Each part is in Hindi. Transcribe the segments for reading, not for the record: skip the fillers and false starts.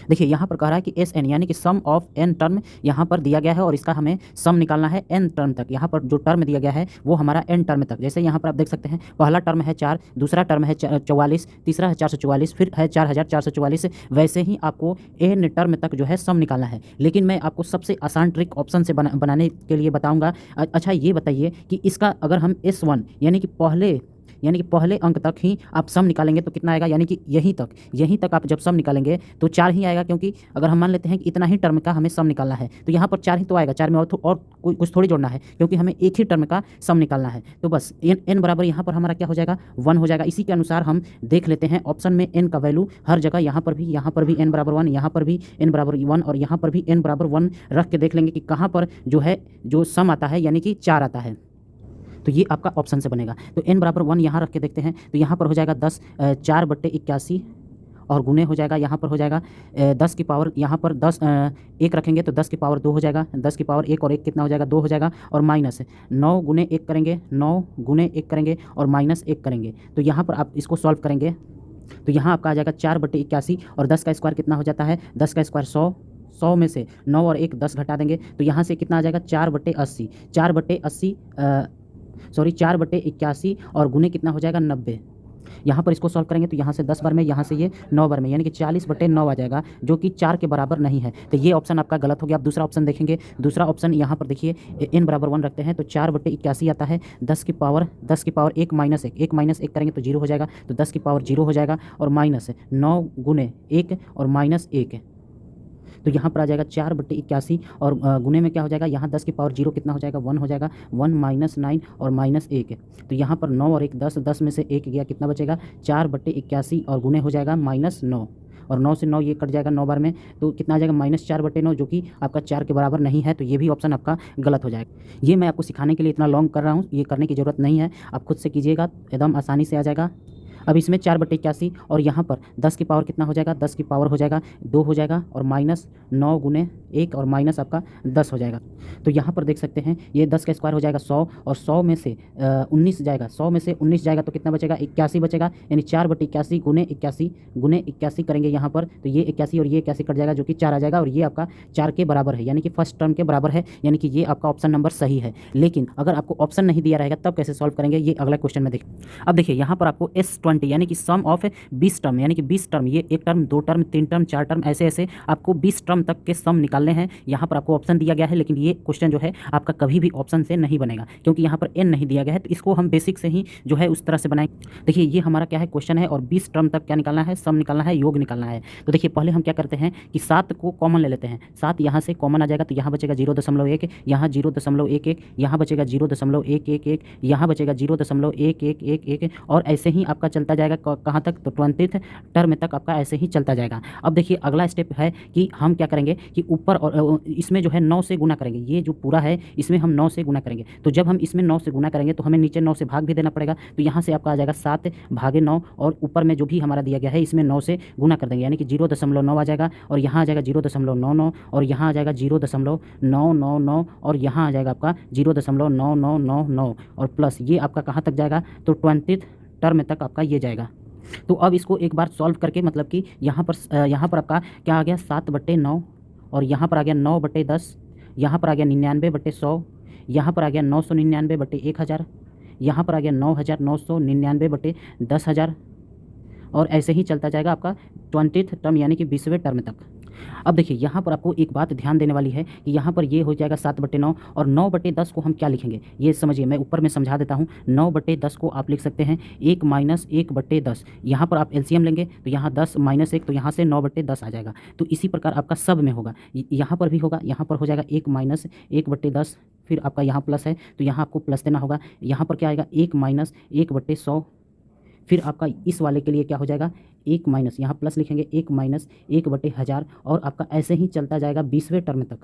देखिए यहाँ पर कह रहा है कि एस एन यानी कि सम ऑफ एन टर्म यहाँ पर दिया गया है और इसका हमें सम निकालना है एन टर्म तक। यहाँ पर जो टर्म दिया गया है वो हमारा एन टर्म तक। जैसे यहाँ पर आप देख सकते हैं पहला टर्म है 4, दूसरा टर्म है 44, तीसरा है 444, फिर है 4444। वैसे ही आपको एन टर्म तक जो है सम निकालना है। लेकिन मैं आपको सबसे आसान ट्रिक ऑप्शन से बनाने के लिए बताऊँगा। अच्छा ये बताइए कि इसका अगर हम S1 यानी कि पहले अंक तक ही आप सम निकालेंगे तो कितना आएगा, यानी कि यहीं तक आप जब सम निकालेंगे तो 4 ही आएगा। क्योंकि अगर हम मान लेते हैं कि इतना ही टर्म का हमें सम निकालना है तो यहाँ पर 4 ही तो आएगा, 4 में और कुछ थोड़ी जोड़ना है, क्योंकि हमें एक ही टर्म का सम निकालना है। तो बस n बराबर यहाँ पर हमारा क्या हो जाएगा, 1 हो जाएगा। इसी के अनुसार हम देख लेते हैं ऑप्शन में n का वैल्यू हर जगह, यहाँ पर भी n बराबर 1, यहाँ पर भी n बराबर 1 और यहाँ पर भी n बराबर 1 रख के देख लेंगे कि कहाँ पर जो सम आता है यानी कि 4 आता है। तो ये आपका ऑप्शन से बनेगा। तो n बराबर 1 यहाँ रख के देखते हैं तो यहाँ पर हो जाएगा 10, 4/81 और गुने हो जाएगा, यहाँ पर हो जाएगा 10 की पावर, यहाँ पर 1 रखेंगे तो 10 की पावर 2 हो जाएगा, 10 की पावर 1 और 1 कितना हो जाएगा, 2 हो जाएगा। और माइनस 9 गुने 1 करेंगे, 9 गुने 1 करेंगे और माइनस 1 करेंगे। तो यहाँ पर आप इसको सॉल्व करेंगे तो यहाँ आपका आ जाएगा 4/81 और 10 का स्क्वायर कितना हो जाता है, 10 का स्क्वायर 100, 100 में से 9 और 1 10 घटा देंगे तो यहाँ से कितना आ जाएगा 4/80, 4/81 और गुने कितना हो जाएगा 90। यहाँ पर इसको सॉल्व करेंगे तो यहाँ से 10 बार में, यहाँ से ये 9 बार में, यानी कि 40/9 आ जाएगा, जो कि 4 के बराबर नहीं है। तो ये ऑप्शन आपका गलत हो गया। आप दूसरा ऑप्शन देखेंगे। दूसरा ऑप्शन यहाँ पर देखिए n बराबर 1 रखते हैं तो 4/81 आता है, 10 की पावर 1 माइनस 1 करेंगे तो 0 हो जाएगा, तो 10 की पावर 0 हो जाएगा और माइनस 9 गुने 1 और माइनस 1, तो यहाँ पर आ जाएगा 4/81 और गुने में क्या हो जाएगा, यहाँ 10 की पावर 0 कितना हो जाएगा, 1 हो जाएगा, 1 माइनस 9 और माइनस 1। तो यहाँ पर 9 और 1 10, 10 में से 1 गया, कितना बचेगा 4/81 और गुने हो जाएगा -9 और 9 से 9 ये कट जाएगा 9 बार में, तो कितना आ जाएगा -4/9, जो कि आपका 4 के बराबर नहीं है। तो ये भी ऑप्शन आपका गलत हो जाएगा। ये मैं आपको सिखाने के लिए इतना लॉन्ग कर रहा हूँ, ये करने की ज़रूरत नहीं है, आप खुद से कीजिएगा, एकदम आसानी से आ जाएगा। अब इसमें 4/81 और यहाँ पर 10 की पावर कितना हो जाएगा, 10 की पावर हो जाएगा 2 हो जाएगा और माइनस 9 गुने 1 और माइनस आपका 10 हो जाएगा। तो यहाँ पर देख सकते हैं ये 10 का स्क्वायर हो जाएगा 100 और 100 में से 19 जाएगा, 100 में से 19 जाएगा तो कितना बचेगा 81 बचेगा, यानी 4/81 गुने 81 करेंगे यहाँ पर तो ये 81 और ये 81 कट जाएगा, जो कि 4 आ जाएगा और ये आपका 4 के बराबर है, यानी कि फर्स्ट टर्म के बराबर है, यानी कि ये आपका ऑप्शन नंबर सही है। लेकिन अगर आपको ऑप्शन नहीं दिया रहेगा तब कैसे सॉल्व करेंगे, ये अगला क्वेश्चन में देखिए। अब देखिए यहाँ पर आपको S20 यानी कि सम ऑफ 20 टर्म, यानी कि 20 टर्म, ये 1 टर्म 2 टर्म 3 टर्म 4 टर्म ऐसे आपको 20 टर्म तक के सम निकालने हैं। यहाँ पर आपको ऑप्शन दिया गया है, लेकिन ये क्वेश्चन जो है आपका कभी भी ऑप्शन से नहीं बनेगा, क्योंकि यहाँ पर n नहीं दिया गया है। तो इसको हम बेसिक से ही जो है उस तरह से बनाएंगे। देखिए ये हमारा क्या है क्वेश्चन है और 20 टर्म तक क्या निकालना है, सम निकालना है, योग निकालना है। तो देखिए पहले हम क्या करते हैं कि 7 को कॉमन ले लेते हैं, 7 यहाँ से कॉमन आ जाएगा तो यहाँ बचेगा 0.1, यहाँ 0.11, यहाँ बचेगा 0.111, यहाँ बचेगा 0.1111 और ऐसे ही आपका चलता जाएगा कहाँ तक, तो 20th टर्म तक आपका ऐसे ही चलता जाएगा। अब देखिए अगला स्टेप है कि हम क्या करेंगे कि ऊपर और इसमें जो है 9 से गुना करेंगे, ये जो पूरा है इसमें हम 9 से गुना करेंगे। तो जब हम इसमें 9 से गुना करेंगे तो हमें नीचे 9 से भाग भी देना पड़ेगा, तो यहाँ से आपका आ जाएगा 7/9 और ऊपर में जो भी हमारा दिया गया है इसमें 9 से गुना कर देंगे, यानी कि 0.9 आ जाएगा और यहाँ आ जाएगा 0.99 और यहाँ आ जाएगा 0.999 और यहाँ आ जाएगा आपका 0.9999 और प्लस ये आपका कहाँ तक जाएगा, तो 20th टर्म तक आपका ये जाएगा। तो अब इसको एक बार सॉल्व करके मतलब कि यहाँ पर आपका क्या आ गया 7/9 और यहाँ पर आ गया 9/10, यहाँ पर आ गया 99/100, यहाँ पर आ गया 999/1000, यहाँ पर आ गया 9999/10,000 और ऐसे ही चलता जाएगा आपका 20th टर्म यानी कि 20वें टर्म तक। अब देखिए यहाँ पर आपको एक बात ध्यान देने वाली है कि यहाँ पर ये हो जाएगा 7/9 और 9/10 को हम क्या लिखेंगे ये समझिए, मैं ऊपर में समझा देता हूँ। 9/10 को आप लिख सकते हैं 1 माइनस 1/10, यहाँ पर आप एलसीएम लेंगे तो यहाँ 10 माइनस 1 तो यहाँ से 9/10 आ जाएगा। तो इसी प्रकार आपका सब में होगा, यहाँ पर भी होगा, यहाँ पर हो जाएगा 1 माइनस 1/10, फिर आपका यहाँ प्लस है तो यहाँ आपको प्लस देना होगा, यहाँ पर क्या आएगा 1 माइनस 1/100, फिर आपका इस वाले के लिए क्या हो जाएगा 1 माइनस, यहाँ प्लस लिखेंगे 1 माइनस 1/1000 और आपका ऐसे ही चलता जाएगा 20वें टर्म तक।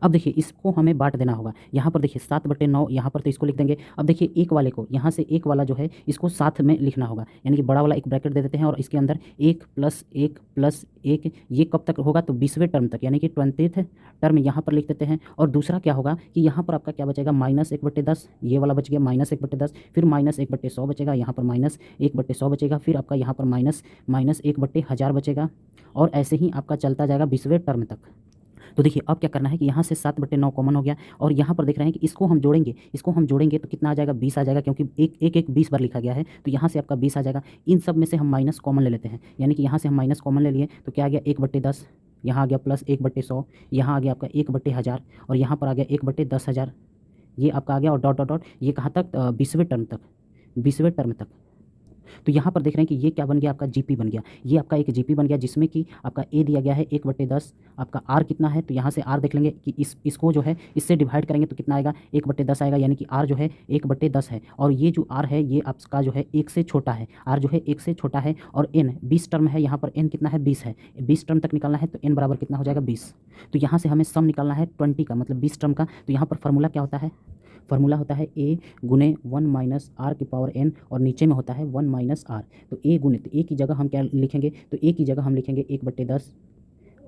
अब देखिए इसको हमें बांट देना होगा। यहाँ पर देखिए 7/9, यहाँ पर तो इसको लिख देंगे। अब देखिए एक वाले को, यहाँ से एक वाला जो है इसको साथ में लिखना होगा, यानी कि बड़ा वाला एक ब्रैकेट दे देते हैं और इसके अंदर 1 + 1 + 1, ये कब तक होगा तो 20वें टर्म तक, यानी कि 20th टर्म यहाँ पर लिख देते हैं। और दूसरा क्या होगा कि यहाँ पर आपका क्या बचेगा, -1/10, ये वाला बच गया -1/10, फिर -1/100 बचेगा, यहाँ पर -1/100 बचेगा, फिर आपका यहाँ पर -1/1000 बचेगा, और ऐसे ही आपका चलता जाएगा 20वें टर्म तक। तो देखिए अब क्या करना है कि यहाँ से 7/9 कॉमन हो गया, और यहाँ पर देख रहे हैं कि इसको हम जोड़ेंगे तो कितना आ जाएगा, 20 आ जाएगा, क्योंकि एक 20 बार लिखा गया है, तो यहाँ से आपका 20 आ जाएगा। इन सब में से हम माइनस कॉमन ले लेते हैं, यानी कि यहाँ से हम माइनस कॉमन ले लिए तो क्या आ गया, 1/10, यहाँ आ गया प्लस 1/100, यहाँ आ गया आपका 1/1000, और यहाँ पर आ गया 1/10,000, ये आपका आ गया, और डॉट डॉट डॉट ये कहाँ तक, 20वें टर्म तक, 20वें टर्म तक। तो यहाँ पर देख रहे हैं कि ये क्या बन गया, आपका जीपी बन गया। ये आपका एक जीपी बन गया, जिसमें कि आपका ए दिया गया है 1/10, आपका आर कितना है, तो यहाँ से आर देख लेंगे कि इसको जो है इससे डिवाइड करेंगे तो कितना आएगा, 1/10 आएगा, यानी कि आर जो है 1/10 है, और ये जो आर है ये आपका जो है 1 से छोटा है, आर जो है 1 से छोटा है, और एन 20 टर्म है, यहाँ पर एन कितना है, 20 है, 20 टर्म तक निकालना है, तो एन बराबर कितना हो जाएगा, 20। तो यहाँ से हमें सम निकालना है 20 का, मतलब 20 टर्म का। तो यहाँ पर फार्मूला क्या होता है, फार्मूला होता है a गुने 1 - r⁴n, और नीचे में होता है 1 - r। तो a गुने, तो a की जगह हम क्या लिखेंगे, तो a की जगह हम लिखेंगे 1/10।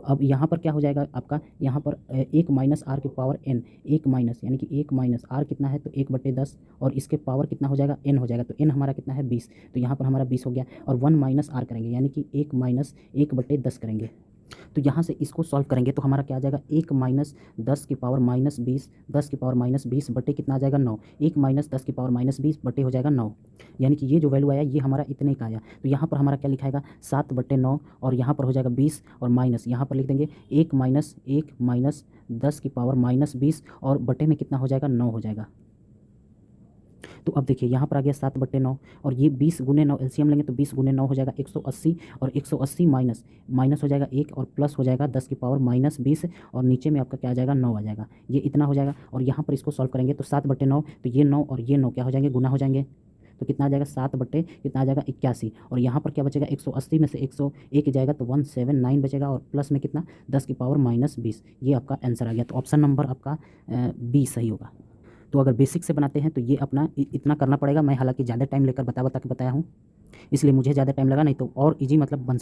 अब यहाँ पर क्या हो जाएगा आपका, यहाँ पर 1 - r⁴n, 1 माइनस, यानी कि 1 माइनस r कितना है, तो 1/10, और इसके पावर कितना हो जाएगा, n हो जाएगा, तो n हमारा कितना है, 20। तो यहाँ पर हमारा 20 हो गया, और 1 - r करेंगे, यानी कि 1 - 1/10 करेंगे। तो यहाँ से इसको सॉल्व करेंगे तो हमारा क्या आ जाएगा, 1 - 10 की पावर -20, 10 की पावर -20 बटे कितना आ जाएगा, 9, 1 - 10 की पावर -20 बटे हो जाएगा 9, यानी कि ये जो वैल्यू आया ये हमारा इतने का आया। तो यहाँ पर हमारा क्या लिखाएगा, 7/9, और यहाँ पर हो जाएगा 20, और माइनस यहाँ पर लिख देंगे 1 - 10 की पावर -20, और बटे में कितना हो जाएगा, 9 हो जाएगा। तो अब देखिए यहाँ पर आ गया 7/9, और ये 20 गुने 9 एलसीएम लेंगे तो 20 गुने 9 हो जाएगा 180, और 180 माइनस माइनस हो जाएगा 1, और प्लस हो जाएगा 10 की पावर -20, और नीचे में आपका क्या आ जाएगा, 9 आ जाएगा, ये इतना हो जाएगा। और यहाँ पर इसको सॉल्व करेंगे तो 7/9, तो ये 9 और ये 9 क्या हो जाएंगे, गुना हो जाएंगे, तो कितना आ जाएगा, 7 बटे कितना आ जाएगा, 81, और यहाँ पर क्या बचेगा, 180 में से 101 जाएगा तो 179 बचेगा, और प्लस में कितना, 10 की पावर -20, ये आपका आंसर आ गया। तो ऑप्शन नंबर आपका बी सही होगा। तो अगर बेसिक से बनाते हैं तो ये अपना इतना करना पड़ेगा। मैं हालांकि ज़्यादा टाइम लेकर बता के बताया हूँ, इसलिए मुझे ज़्यादा टाइम लगा, नहीं तो और इजी मतलब बन